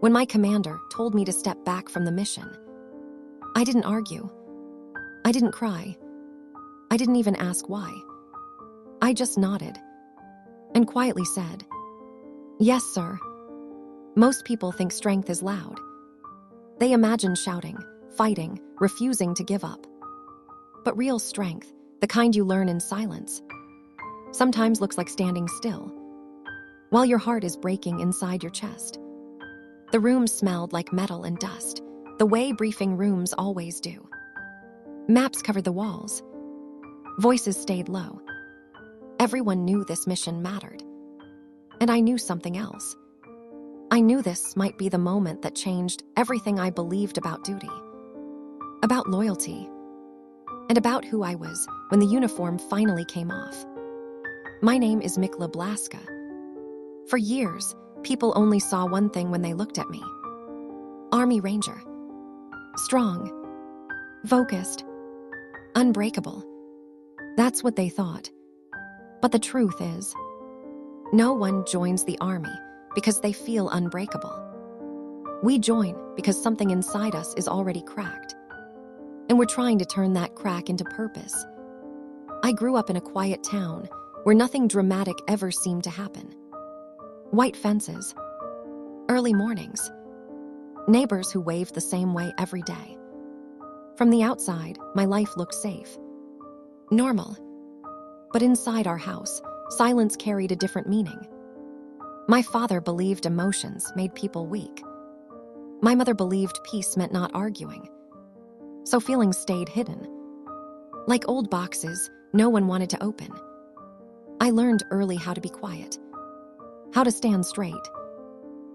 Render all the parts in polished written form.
When my commander told me to step back from the mission, I didn't argue. I didn't cry. I didn't even ask why. I just nodded and quietly said, "Yes, sir." Most people think strength is loud. They imagine shouting, fighting, refusing to give up. But real strength, the kind you learn in silence, sometimes looks like standing still, while your heart is breaking inside your chest. The room smelled like metal and dust, the way briefing rooms always do. Maps covered the walls. Voices stayed low. Everyone knew this mission mattered. And I knew something else. I knew this might be the moment that changed everything I believed about duty, about loyalty, and about who I was when the uniform finally came off. My name is Mikla Blaska. For years, people only saw one thing when they looked at me. Army Ranger. Strong. Focused. Unbreakable. That's what they thought. But the truth is, no one joins the army because they feel unbreakable. We join because something inside us is already cracked, and we're trying to turn that crack into purpose. I grew up in a quiet town where nothing dramatic ever seemed to happen. White fences, early mornings, neighbors who waved the same way every day. From the outside, my life looked safe, normal. But inside our house, silence carried a different meaning. My father believed emotions made people weak. My mother believed peace meant not arguing. So feelings stayed hidden. Like old boxes, no one wanted to open. I learned early how to be quiet, how to stand straight,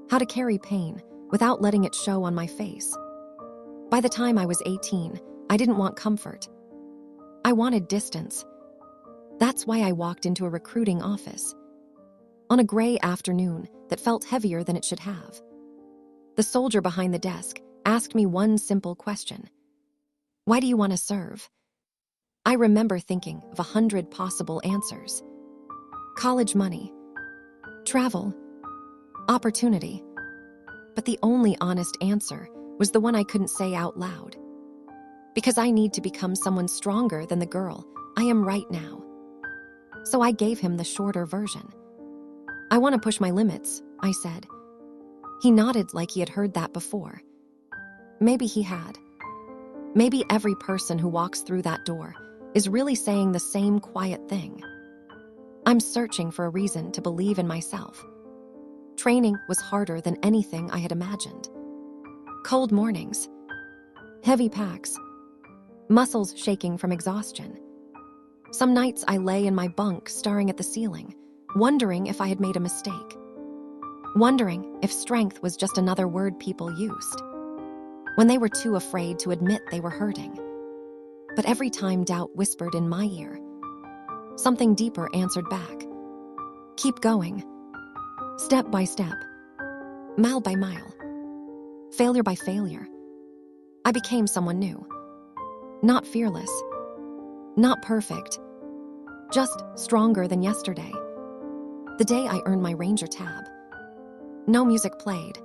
how to carry pain without letting it show on my face. By the time I was 18, I didn't want comfort. I wanted distance. That's why I walked into a recruiting office on a gray afternoon that felt heavier than it should have. The soldier behind the desk asked me one simple question. "Why do you want to serve?" I remember thinking of 100 possible answers. College money, travel, opportunity. But the only honest answer was the one I couldn't say out loud. Because I need to become someone stronger than the girl I am right now. So I gave him the shorter version. "I want to push my limits," I said. He nodded like he had heard that before. Maybe he had. Maybe every person who walks through that door is really saying the same quiet thing. I'm searching for a reason to believe in myself. Training was harder than anything I had imagined. Cold mornings, heavy packs, muscles shaking from exhaustion. Some nights I lay in my bunk staring at the ceiling, wondering if I had made a mistake. Wondering if strength was just another word people used, when they were too afraid to admit they were hurting. But every time doubt whispered in my ear, something deeper answered back. Keep going. Step by step. Mile by mile. Failure by failure. I became someone new. Not fearless. Not perfect. Just stronger than yesterday. The day I earned my Ranger tab. No music played.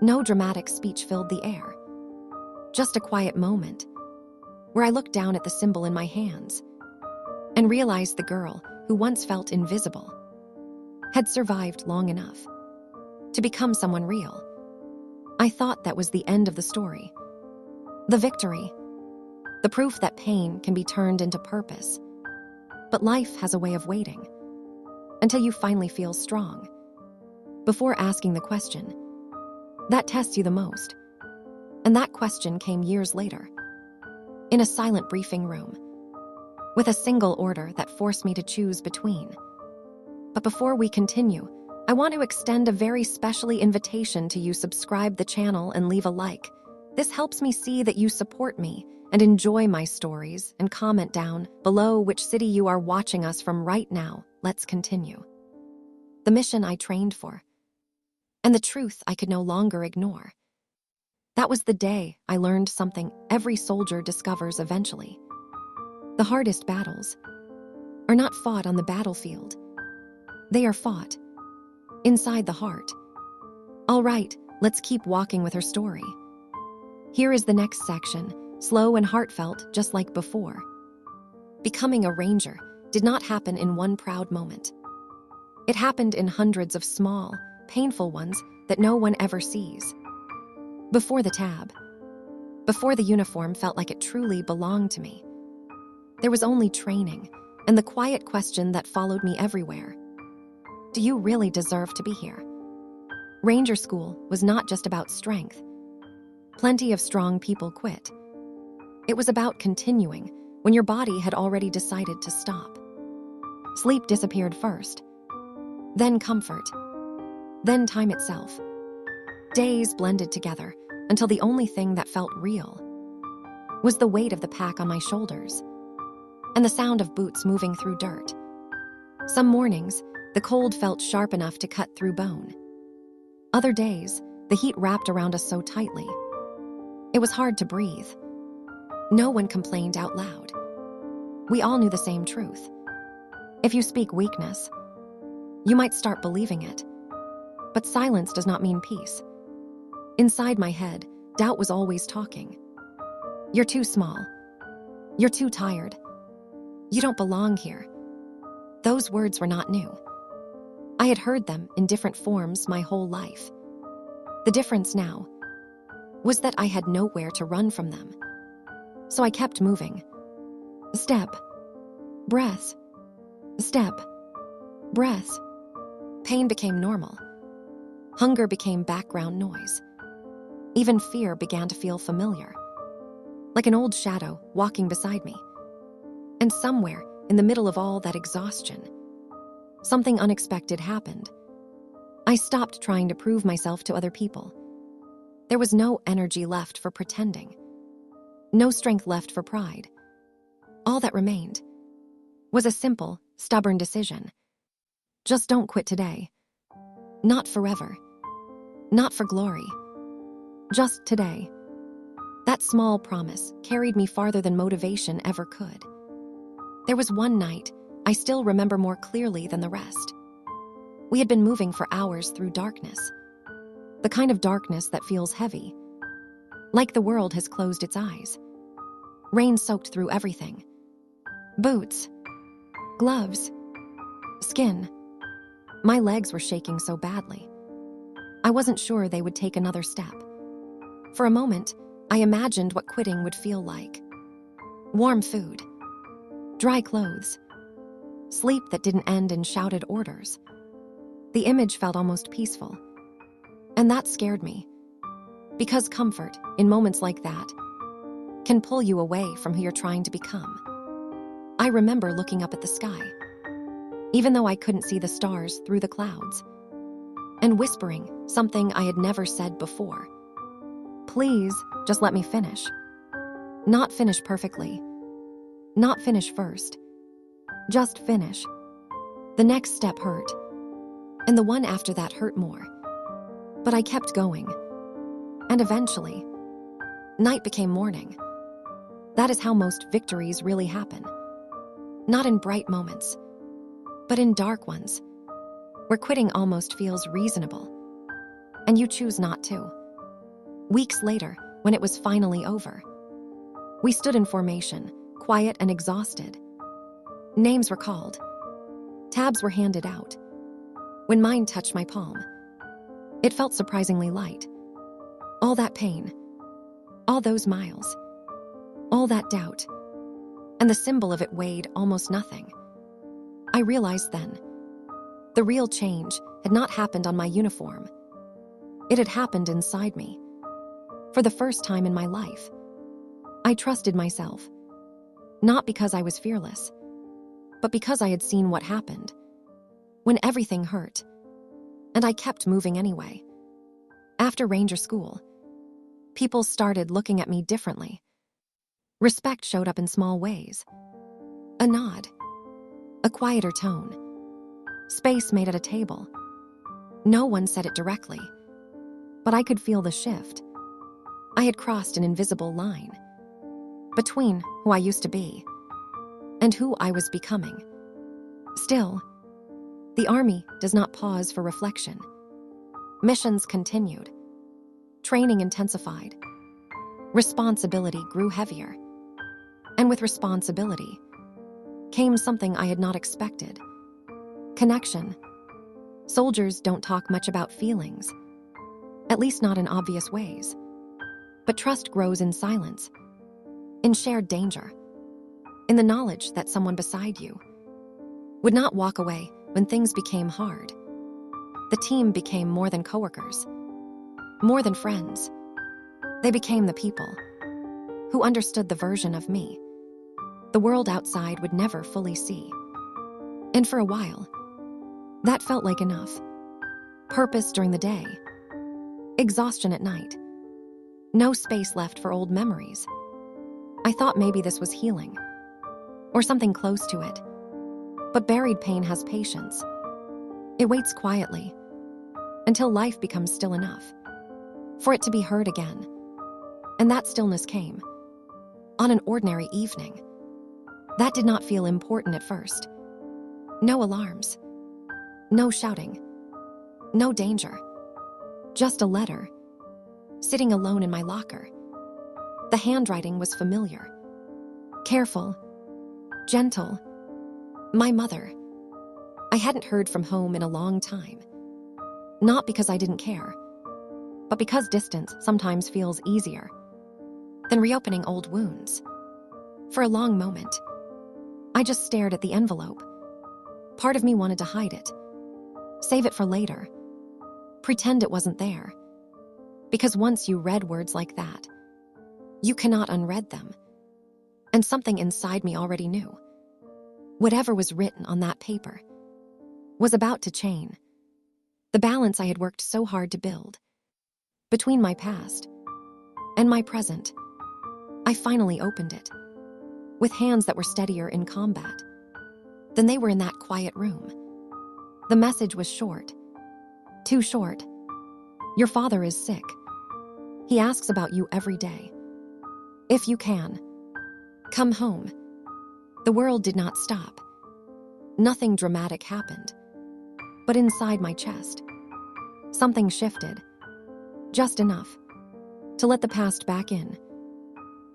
No dramatic speech filled the air. Just a quiet moment where I looked down at the symbol in my hands and realized the girl who once felt invisible had survived long enough to become someone real. I thought that was the end of the story. The victory. The proof that pain can be turned into purpose. But life has a way of waiting until you finally feel strong, before asking the question that tests you the most. And that question came years later, in a silent briefing room, with a single order that forced me to choose between. But before we continue, I want to extend a very specially invitation to you. Subscribe the channel and leave a like. This helps me see that you support me and enjoy my stories, and comment down below which city you are watching us from right now. Let's continue. The mission I trained for, and the truth I could no longer ignore. That was the day I learned something every soldier discovers eventually. The hardest battles are not fought on the battlefield. They are fought inside the heart. All right, Let's keep walking with her story. Here is the next section, slow and heartfelt, just like before. Becoming a ranger did not happen in one proud moment. It happened in hundreds of small, painful ones that no one ever sees. Before the tab, before the uniform felt like it truly belonged to me, there was only training and the quiet question that followed me everywhere. Do you really deserve to be here? Ranger school was not just about strength. Plenty of strong people quit. It was about continuing when your body had already decided to stop. Sleep disappeared first, then comfort, then time itself. Days blended together until the only thing that felt real was the weight of the pack on my shoulders and the sound of boots moving through dirt. Some mornings, the cold felt sharp enough to cut through bone. Other days, the heat wrapped around us so tightly, it was hard to breathe. No one complained out loud. We all knew the same truth. If you speak weakness, you might start believing it. But silence does not mean peace. Inside my head, doubt was always talking. You're too small. You're too tired. You don't belong here. Those words were not new. I had heard them in different forms my whole life. The difference now was that I had nowhere to run from them. So I kept moving. Step, breath, step, breath. Pain became normal. Hunger became background noise. Even fear began to feel familiar, like an old shadow walking beside me. And somewhere in the middle of all that exhaustion, something unexpected happened. I stopped trying to prove myself to other people. There was no energy left for pretending, no strength left for pride. All that remained was a simple, stubborn decision. Just don't quit today. Not forever. Not for glory. Just today. That small promise carried me farther than motivation ever could. There was one night I still remember more clearly than the rest. We had been moving for hours through darkness. The kind of darkness that feels heavy, like the world has closed its eyes. Rain soaked through everything. Boots, gloves, skin. My legs were shaking so badly. I wasn't sure they would take another step. For a moment, I imagined what quitting would feel like. Warm food, dry clothes, sleep that didn't end in shouted orders. The image felt almost peaceful. And that scared me. Because comfort, in moments like that, can pull you away from who you're trying to become. I remember looking up at the sky, even though I couldn't see the stars through the clouds, and whispering something I had never said before. Please, just let me finish. Not finish perfectly. Not finish first. Just finish. The next step hurt, and the one after that hurt more. But I kept going, and eventually, night became morning. That is how most victories really happen. Not in bright moments, but in dark ones, where quitting almost feels reasonable, and you choose not to. Weeks later, when it was finally over, we stood in formation, quiet and exhausted. Names were called. Tabs were handed out. When mine touched my palm, it felt surprisingly light. All that pain, all those miles, all that doubt, and the symbol of it weighed almost nothing. I realized then, the real change had not happened on my uniform. It had happened inside me. For the first time in my life, I trusted myself, not because I was fearless, but because I had seen what happened when everything hurt, and I kept moving anyway. After Ranger School, people started looking at me differently. Respect showed up in small ways. A nod, a quieter tone, space made at a table. No one said it directly, but I could feel the shift. I had crossed an invisible line between who I used to be and who I was becoming. Still, the army does not pause for reflection. Missions continued. Training intensified. Responsibility grew heavier. And with responsibility came something I had not expected. Connection. Soldiers don't talk much about feelings, at least not in obvious ways. But trust grows in silence, in shared danger, in the knowledge that someone beside you would not walk away when things became hard. The team became more than coworkers, more than friends. They became the people who understood the version of me the world outside would never fully see. And for a while, that felt like enough. Purpose during the day, exhaustion at night, no space left for old memories. I thought maybe this was healing, or something close to it. But buried pain has patience. It waits quietly until life becomes still enough for it to be heard again. And that stillness came on an ordinary evening. That did not feel important at first. No alarms, no shouting, no danger. Just a letter, sitting alone in my locker. The handwriting was familiar, careful, gentle. My mother. I hadn't heard from home in a long time. Not because I didn't care, but because distance sometimes feels easier than reopening old wounds. For a long moment, I just stared at the envelope. Part of me wanted to hide it, save it for later, pretend it wasn't there. Because once you read words like that, you cannot unread them. And something inside me already knew. Whatever was written on that paper was about to chain the balance I had worked so hard to build between my past and my present. I finally opened it, with hands that were steadier in combat than they were in that quiet room. The message was short, too short. Your father is sick. He asks about you every day. If you can, come home. The world did not stop. Nothing dramatic happened. But inside my chest, something shifted. Just enough to let the past back in.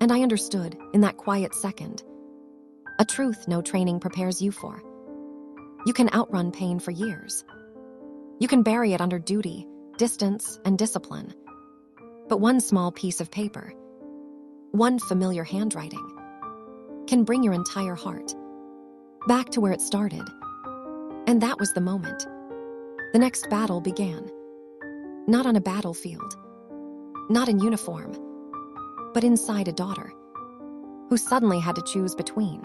And I understood in that quiet second. A truth no training prepares you for. You can outrun pain for years. You can bury it under duty, distance, and discipline. But one small piece of paper, one familiar handwriting, can bring your entire heart back to where it started. And that was the moment. The next battle began. Not on a battlefield, not in uniform, but inside a daughter who suddenly had to choose between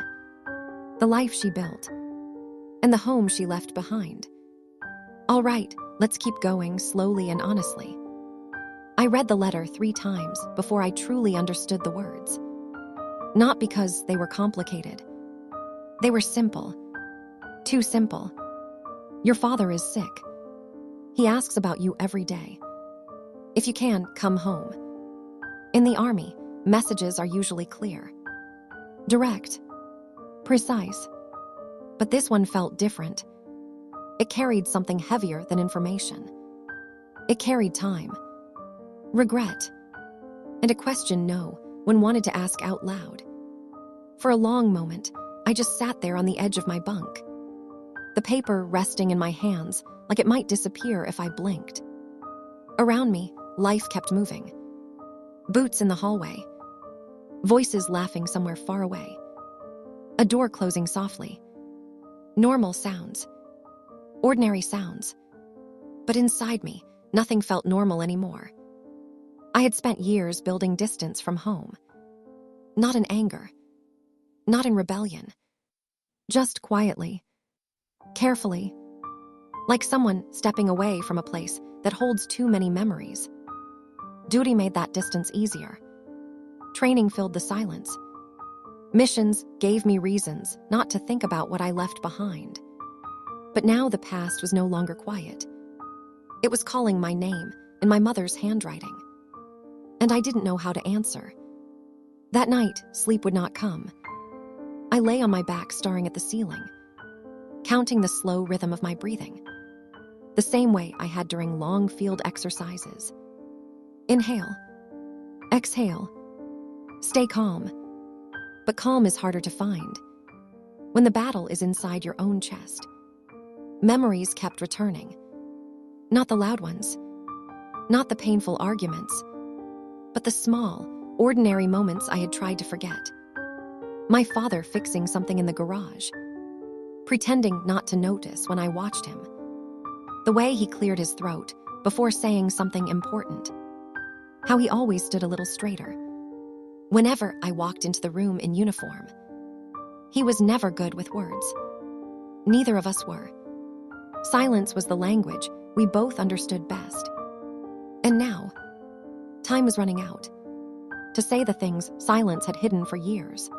the life she built and the home she left behind. All right, let's keep going slowly and honestly. I read the letter 3 times before I truly understood the words. Not because they were complicated. They were simple. Too simple. Your father is sick. He asks about you every day. If you can, come home. In the army, messages are usually clear, direct, precise. But this one felt different. It carried something heavier than information. It carried time, regret, and a question no one wanted to ask out loud. For a long moment, I just sat there on the edge of my bunk, the paper resting in my hands like it might disappear if I blinked. Around me, life kept moving. Boots in the hallway, voices laughing somewhere far away, a door closing softly. Normal sounds, ordinary sounds. But inside me, nothing felt normal anymore. I had spent years building distance from home. Not in anger, not in rebellion. Just quietly, carefully, like someone stepping away from a place that holds too many memories. Duty made that distance easier. Training filled the silence. Missions gave me reasons not to think about what I left behind. But now the past was no longer quiet. It was calling my name in my mother's handwriting. And I didn't know how to answer. That night, sleep would not come. I lay on my back staring at the ceiling, counting the slow rhythm of my breathing, the same way I had during long field exercises. Inhale. Exhale. Stay calm. But calm is harder to find when the battle is inside your own chest. Memories kept returning. Not the loud ones. Not the painful arguments. But the small, ordinary moments I had tried to forget. My father fixing something in the garage. Pretending not to notice when I watched him. The way he cleared his throat before saying something important. How he always stood a little straighter whenever I walked into the room in uniform. He was never good with words. Neither of us were. Silence was the language we both understood best. And now, time was running out to say the things silence had hidden for years.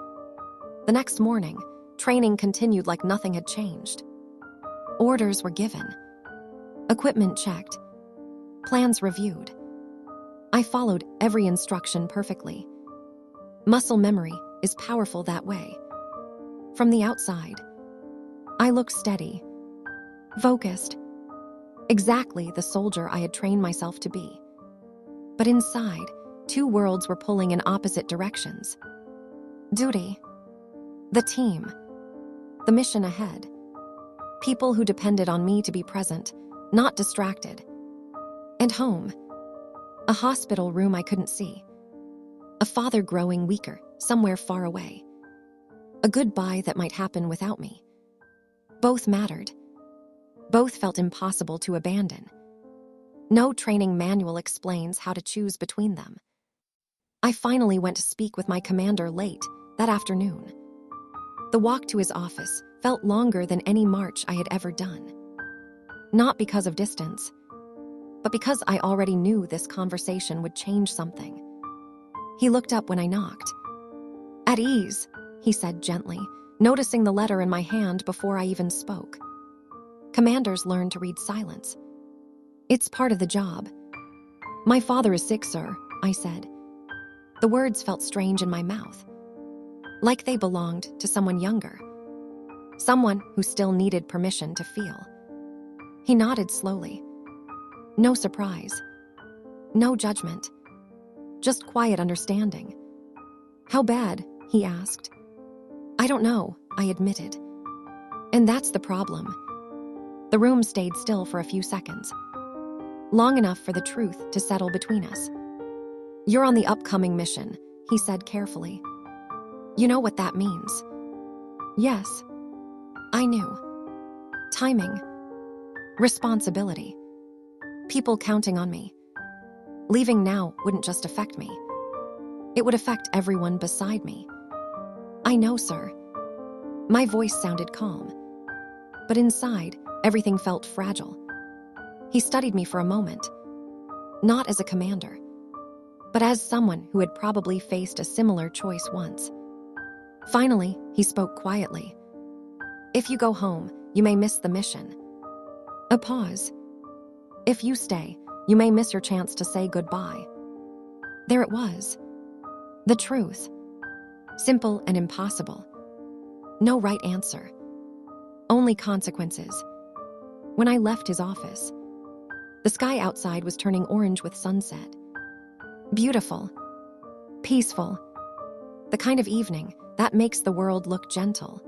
The next morning, training continued like nothing had changed. Orders were given. Equipment checked. Plans reviewed. I followed every instruction perfectly. Muscle memory is powerful that way. From the outside, I looked steady, focused, exactly the soldier I had trained myself to be. But inside, two worlds were pulling in opposite directions. Duty, the team, the mission ahead. People who depended on me to be present, not distracted. And home, a hospital room I couldn't see. A father growing weaker, somewhere far away. A goodbye that might happen without me. Both mattered. Both felt impossible to abandon. No training manual explains how to choose between them. I finally went to speak with my commander late that afternoon. The walk to his office felt longer than any march I had ever done. Not because of distance, but because I already knew this conversation would change something. He looked up when I knocked. "At ease," he said gently, noticing the letter in my hand before I even spoke. Commanders learn to read silence. It's part of the job. "My father is sick, sir," I said. The words felt strange in my mouth, like they belonged to someone younger, someone who still needed permission to feel. He nodded slowly. No surprise. No judgment. Just quiet understanding. "How bad?" he asked. "I don't know," I admitted. And that's the problem. The room stayed still for a few seconds. Long enough for the truth to settle between us. "You're on the upcoming mission," he said carefully. "You know what that means?" Yes. I knew. Timing. Responsibility. People counting on me. Leaving now wouldn't just affect me. It would affect everyone beside me. "I know, sir." My voice sounded calm. But inside, everything felt fragile. He studied me for a moment. Not as a commander, but as someone who had probably faced a similar choice once. Finally, he spoke quietly. "If you go home, you may miss the mission." A pause. "If you stay, you may miss your chance to say goodbye." There it was. The truth. Simple and impossible. No right answer. Only consequences. When I left his office, the sky outside was turning orange with sunset. Beautiful. Peaceful. The kind of evening that makes the world look gentle.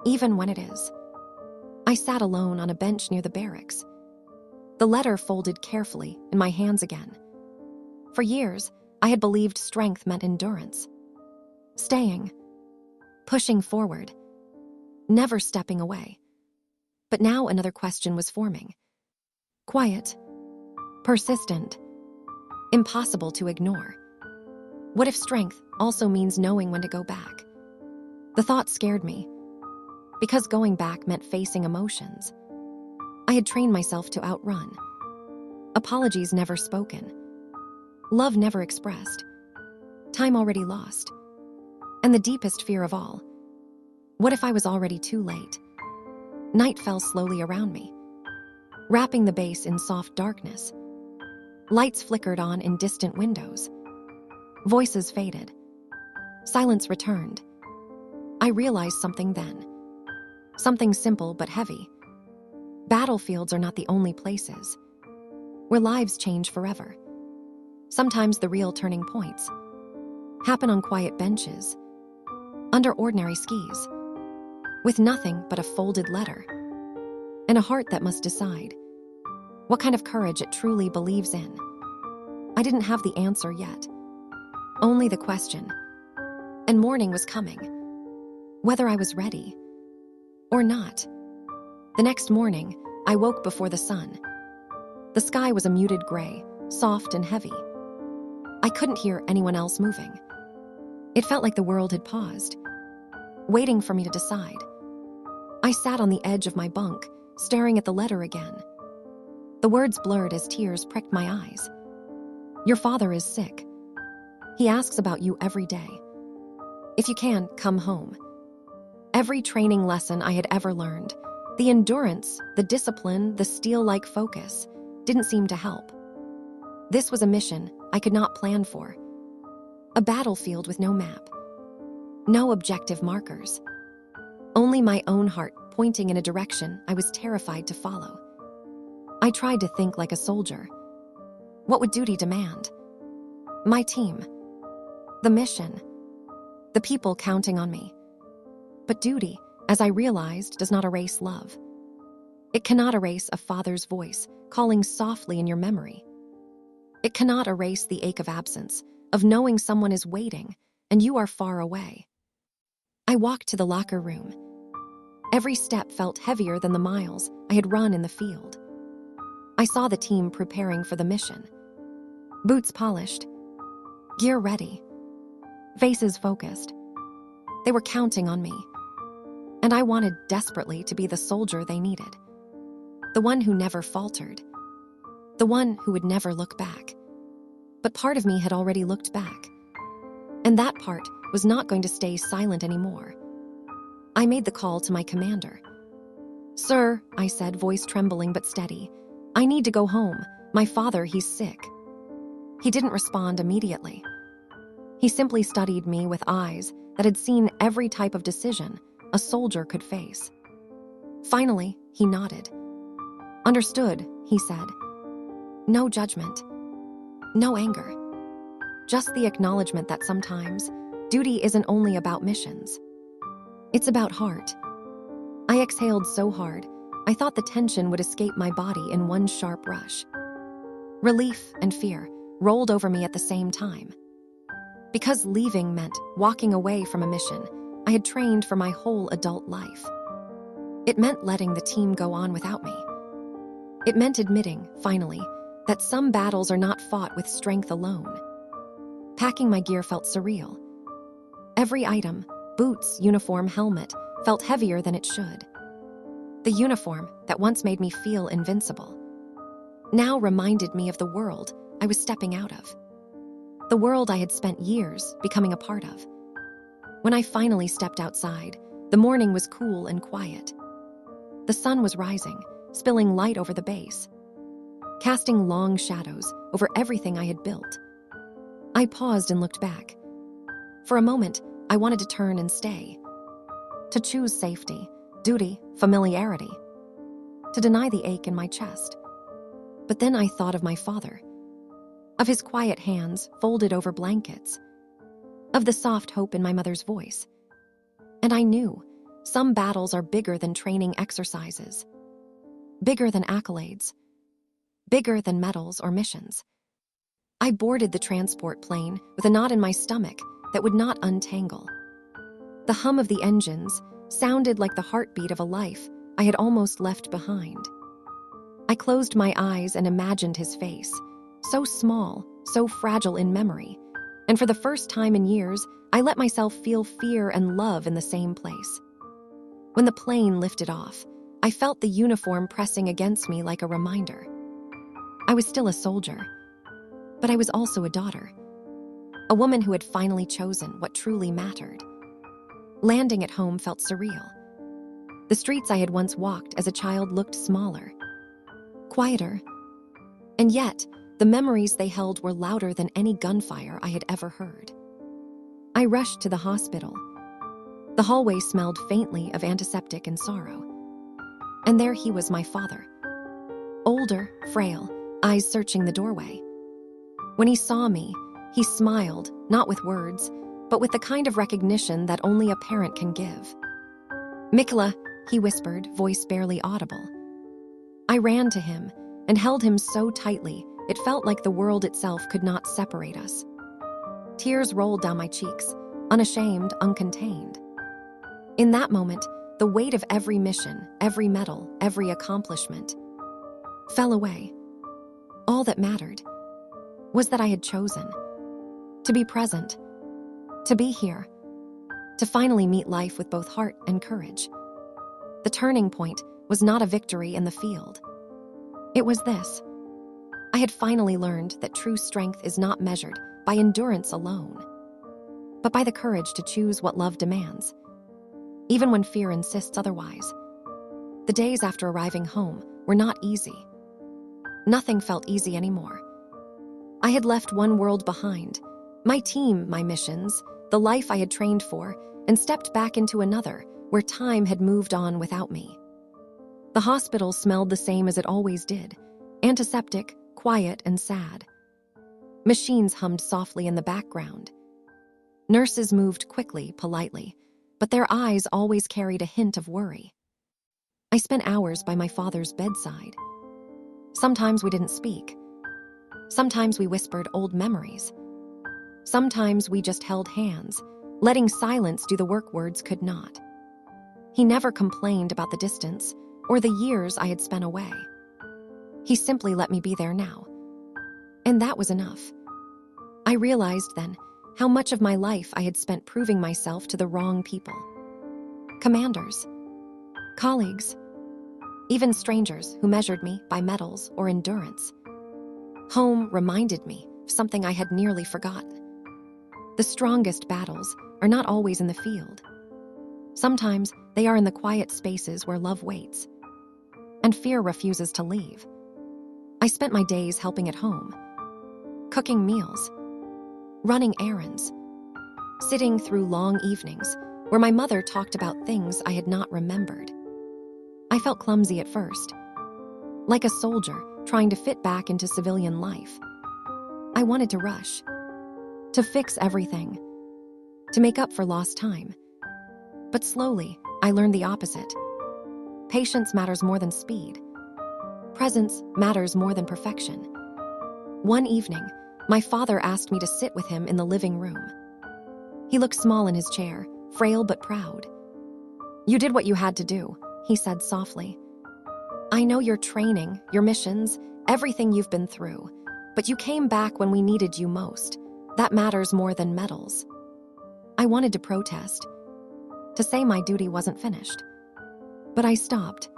Even when it is. I sat alone on a bench near the barracks. The letter folded carefully in my hands again. For years, I had believed strength meant endurance. Staying. Pushing forward. Never stepping away. But now another question was forming. Quiet. Persistent. Impossible to ignore. What if strength also means knowing when to go back? The thought scared me, because going back meant facing emotions I had trained myself to outrun. Apologies never spoken. Love never expressed. Time already lost. And the deepest fear of all, what if I was already too late? Night fell slowly around me, wrapping the base in soft darkness. Lights flickered on in distant windows. Voices faded. Silence returned. I realized something then. Something simple but heavy. Battlefields are not the only places where lives change forever. Sometimes the real turning points happen on quiet benches, under ordinary skis, with nothing but a folded letter and a heart that must decide what kind of courage it truly believes in. I didn't have the answer yet, only the question, and morning was coming, whether I was ready or not. The next morning, I woke before the sun. The sky was a muted gray, soft and heavy. I couldn't hear anyone else moving. It felt like the world had paused, waiting for me to decide. I sat on the edge of my bunk, staring at the letter again. The words blurred as tears pricked my eyes. Your father is sick. He asks about you every day. If you can, come home. Every training lesson I had ever learned, the endurance, the discipline, the steel-like focus, didn't seem to help. This was a mission I could not plan for. A battlefield with no map. No objective markers. Only my own heart pointing in a direction I was terrified to follow. I tried to think like a soldier. What would duty demand? My team. The mission. The people counting on me. But duty, as I realized, does not erase love. It cannot erase a father's voice calling softly in your memory. It cannot erase the ache of absence, of knowing someone is waiting and you are far away. I walked to the locker room. Every step felt heavier than the miles I had run in the field. I saw the team preparing for the mission. Boots polished, gear ready, faces focused. They were counting on me. And I wanted desperately to be the soldier they needed. The one who never faltered. The one who would never look back. But part of me had already looked back. And that part was not going to stay silent anymore. I made the call to my commander. Sir, I said, voice trembling but steady, I need to go home. My father, he's sick. He didn't respond immediately. He simply studied me with eyes that had seen every type of decision a soldier could face. Finally, he nodded. Understood, he said. No judgment. No anger. Just the acknowledgement that sometimes duty isn't only about missions. It's about heart. I exhaled so hard, I thought the tension would escape my body in one sharp rush. Relief and fear rolled over me at the same time. Because leaving meant walking away from a mission I had trained for my whole adult life. It meant letting the team go on without me. It meant admitting, finally, that some battles are not fought with strength alone. Packing my gear felt surreal. Every item, boots, uniform, helmet, felt heavier than it should. The uniform that once made me feel invincible now reminded me of the world I was stepping out of. The world I had spent years becoming a part of. When I finally stepped outside, the morning was cool and quiet. The sun was rising, spilling light over the base, casting long shadows over everything I had built. I paused and looked back. For a moment, I wanted to turn and stay. To choose safety, duty, familiarity. To deny the ache in my chest. But then I thought of my father. Of his quiet hands folded over blankets. Of the soft hope in my mother's voice. And I knew some battles are bigger than training exercises. Bigger than accolades. Bigger than medals or missions. I boarded the transport plane with a knot in my stomach that would not untangle. The hum of the engines sounded like the heartbeat of a life I had almost left behind. I closed my eyes and imagined his face, so small, so fragile in memory, and for the first time in years, I let myself feel fear and love in the same place. When the plane lifted off, I felt the uniform pressing against me like a reminder. I was still a soldier, but I was also a daughter. A woman who had finally chosen what truly mattered. Landing at home felt surreal. The streets I had once walked as a child looked smaller, quieter, and yet the memories they held were louder than any gunfire I had ever heard. I rushed to the hospital. The hallway smelled faintly of antiseptic and sorrow. And there he was, my father. Older, frail, eyes searching the doorway. When he saw me, he smiled, not with words, but with the kind of recognition that only a parent can give. "Mikla," he whispered, voice barely audible. I ran to him and held him so tightly it felt like the world itself could not separate us. Tears rolled down my cheeks, unashamed, uncontained. In that moment, the weight of every mission, every medal, every accomplishment fell away. All that mattered was that I had chosen to be present, to be here, to finally meet life with both heart and courage. The turning point was not a victory in the field. It was this. I had finally learned that true strength is not measured by endurance alone, but by the courage to choose what love demands, even when fear insists otherwise. The days after arriving home were not easy. Nothing felt easy anymore. I had left one world behind, my team, my missions, the life I had trained for, and stepped back into another where time had moved on without me. The hospital smelled the same as it always did, antiseptic, quiet, and sad. Machines hummed softly in the background. Nurses moved quickly, politely, but their eyes always carried a hint of worry. I spent hours by my father's bedside. Sometimes we didn't speak. Sometimes we whispered old memories. Sometimes we just held hands, letting silence do the work words could not. He never complained about the distance or the years I had spent away. He simply let me be there now. And that was enough. I realized then how much of my life I had spent proving myself to the wrong people. Commanders, colleagues, even strangers who measured me by medals or endurance. Home reminded me of something I had nearly forgotten. The strongest battles are not always in the field. Sometimes they are in the quiet spaces where love waits, and fear refuses to leave. I spent my days helping at home, cooking meals, running errands, sitting through long evenings where my mother talked about things I had not remembered. I felt clumsy at first, like a soldier trying to fit back into civilian life. I wanted to rush, to fix everything, to make up for lost time. But slowly, I learned the opposite. Patience matters more than speed. Presence matters more than perfection. One evening, my father asked me to sit with him in the living room. He looked small in his chair, frail but proud. "You did what you had to do," he said softly. "I know your training, your missions, everything you've been through, but you came back when we needed you most. That matters more than medals." I wanted to protest, to say my duty wasn't finished. But I stopped,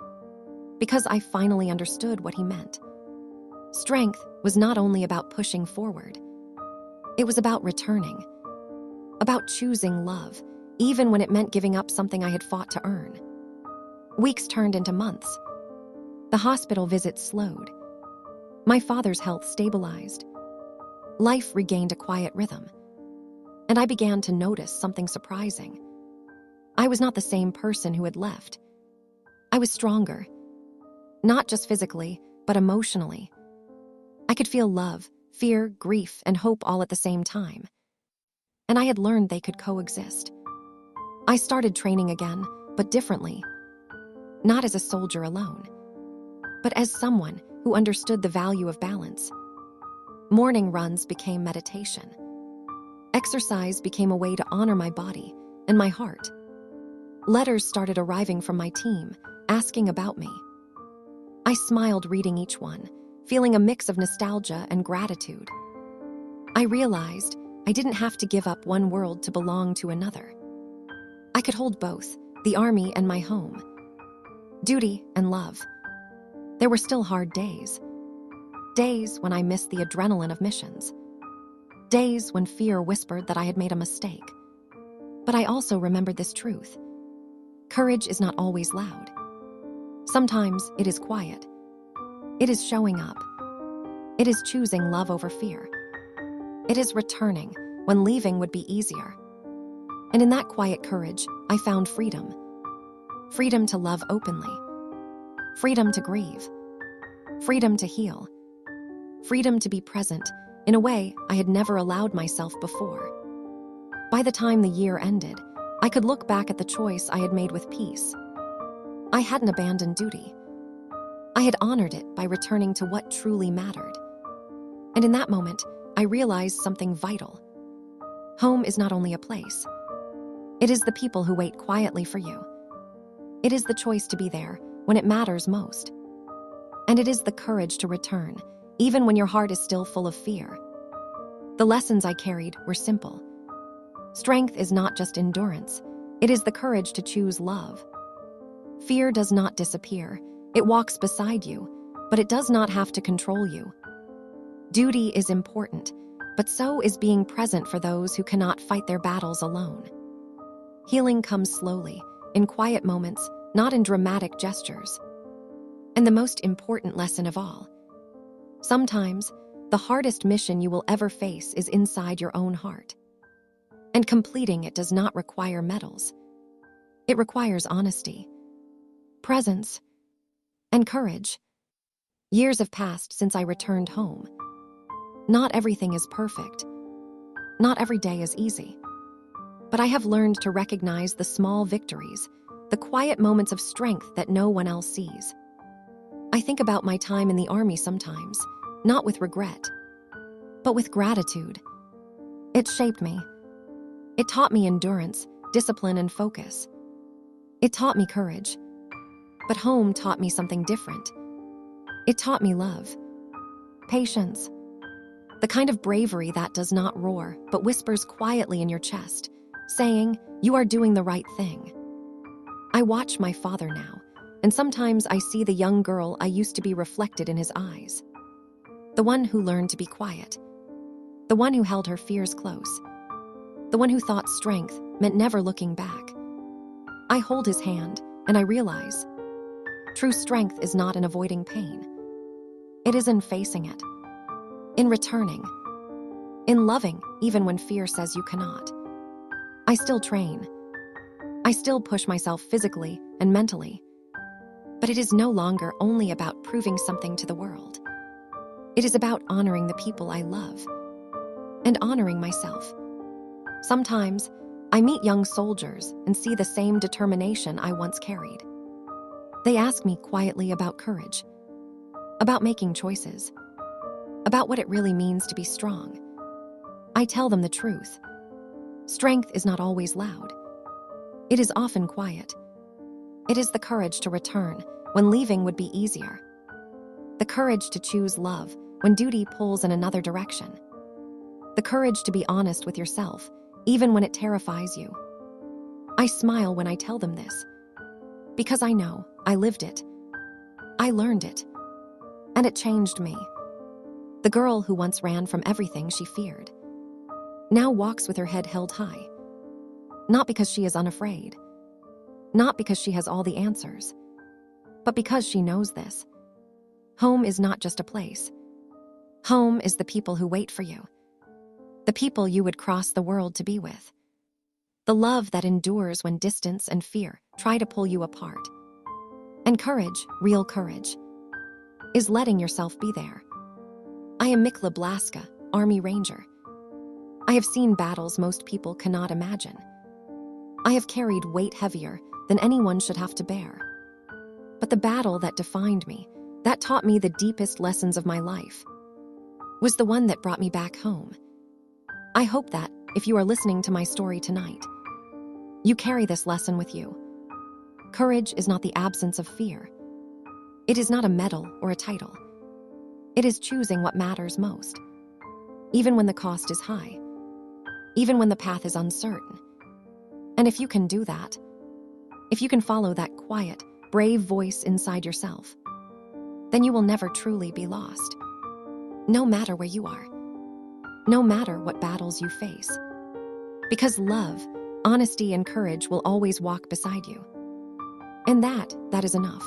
because I finally understood what he meant. Strength was not only about pushing forward. It was about returning, about choosing love, even when it meant giving up something I had fought to earn. Weeks turned into months. The hospital visits slowed. My father's health stabilized. Life regained a quiet rhythm. And I began to notice something surprising. I was not the same person who had left. I was stronger, not just physically, but emotionally. I could feel love, fear, grief, and hope all at the same time. And I had learned they could coexist. I started training again, but differently. Not as a soldier alone, but as someone who understood the value of balance. Morning runs became meditation. Exercise became a way to honor my body and my heart. Letters started arriving from my team, asking about me. I smiled reading each one, feeling a mix of nostalgia and gratitude. I realized I didn't have to give up one world to belong to another. I could hold both, the army and my home. Duty and love. There were still hard days. Days when I missed the adrenaline of missions. Days when fear whispered that I had made a mistake. But I also remembered this truth. Courage is not always loud. Sometimes it is quiet. It is showing up. It is choosing love over fear. It is returning when leaving would be easier. And in that quiet courage, I found freedom. Freedom to love openly. Freedom to grieve. Freedom to heal. Freedom to be present, in a way I had never allowed myself before. By the time the year ended, I could look back at the choice I had made with peace. I hadn't abandoned duty. I had honored it by returning to what truly mattered. And in that moment, I realized something vital. Home is not only a place. It is the people who wait quietly for you. It is the choice to be there when it matters most. And it is the courage to return, even when your heart is still full of fear. The lessons I carried were simple. Strength is not just endurance. It is the courage to choose love. Fear does not disappear. It walks beside you, but it does not have to control you. Duty is important, but so is being present for those who cannot fight their battles alone. Healing comes slowly, in quiet moments, not in dramatic gestures. And the most important lesson of all: sometimes, the hardest mission you will ever face is inside your own heart. And completing it does not require medals. It requires honesty, presence, and courage. Years have passed since I returned home. Not everything is perfect. Not every day is easy. But I have learned to recognize the small victories, the quiet moments of strength that no one else sees. I think about my time in the army sometimes, not with regret, but with gratitude. It shaped me. It taught me endurance, discipline, and focus. It taught me courage. But home taught me something different. It taught me love, patience, the kind of bravery that does not roar, but whispers quietly in your chest, saying, "You are doing the right thing." I watch my father now, and sometimes I see the young girl I used to be reflected in his eyes. The one who learned to be quiet. The one who held her fears close. The one who thought strength meant never looking back. I hold his hand, and I realize true strength is not in avoiding pain. It is in facing it, in returning, in loving even when fear says you cannot. I still train. I still push myself physically and mentally. But it is no longer only about proving something to the world. It is about honoring the people I love and honoring myself. Sometimes, I meet young soldiers and see the same determination I once carried. They ask me quietly about courage, about making choices, about what it really means to be strong. I tell them the truth. Strength is not always loud. It is often quiet. It is the courage to return when leaving would be easier. The courage to choose love when duty pulls in another direction. The courage to be honest with yourself, even when it terrifies you. I smile when I tell them this, because I know I lived it. I learned it, and it changed me. The girl who once ran from everything she feared now walks with her head held high, not because she is unafraid, not because she has all the answers, but because she knows this. Home is not just a place. Home is the people who wait for you. The people you would cross the world to be with. The love that endures when distance and fear try to pull you apart. And courage, real courage, is letting yourself be there. I am Mikla Blaska, Army Ranger. I have seen battles most people cannot imagine. I have carried weight heavier than anyone should have to bear. But the battle that defined me, that taught me the deepest lessons of my life, was the one that brought me back home. I hope that, if you are listening to my story tonight, you carry this lesson with you. Courage is not the absence of fear. It is not a medal or a title. It is choosing what matters most, even when the cost is high, even when the path is uncertain. And if you can do that, if you can follow that quiet, brave voice inside yourself, then you will never truly be lost. No matter where you are, no matter what battles you face. Because love, honesty, and courage will always walk beside you. And that is enough.